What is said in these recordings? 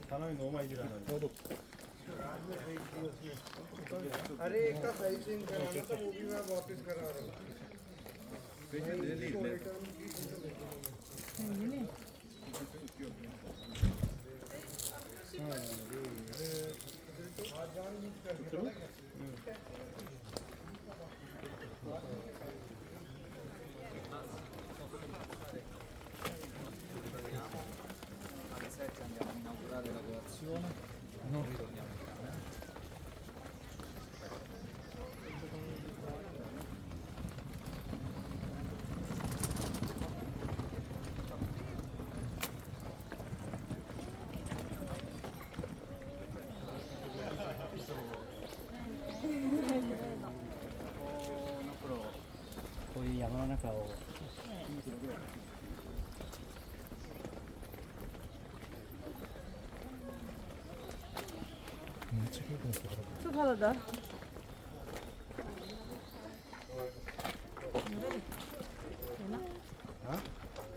사람이 너무 많이 지나가네. 저도. अरे एक का साइड सीन कराना था वो भी मैं वापस करा रहा हूँ Andiamo a inaugurare la colazione, non ritorniamo in camera. Poi 山の中を저 바다다.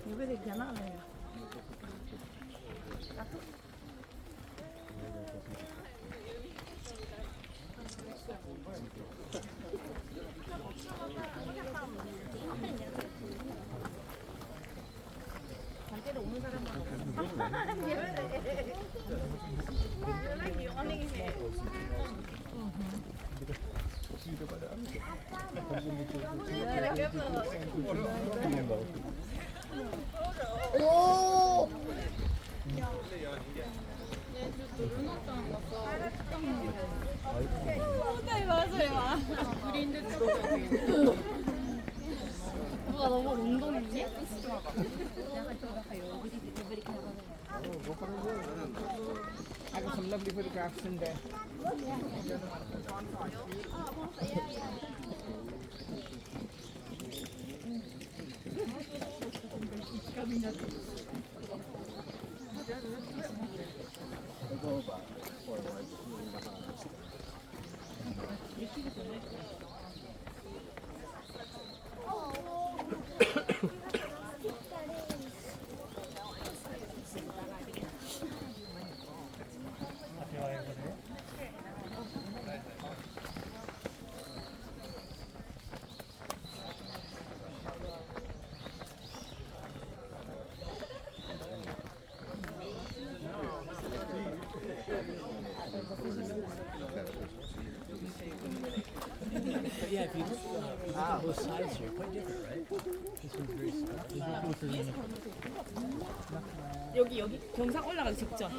이거를 괜찮아요. 반대로 오는 사람만. 누가 너무 운동했니? I got some lovely photographs in there. Yeah, if you look at both sides here, quite different, right? This one's very small. 여기 경상 올라가기 직전.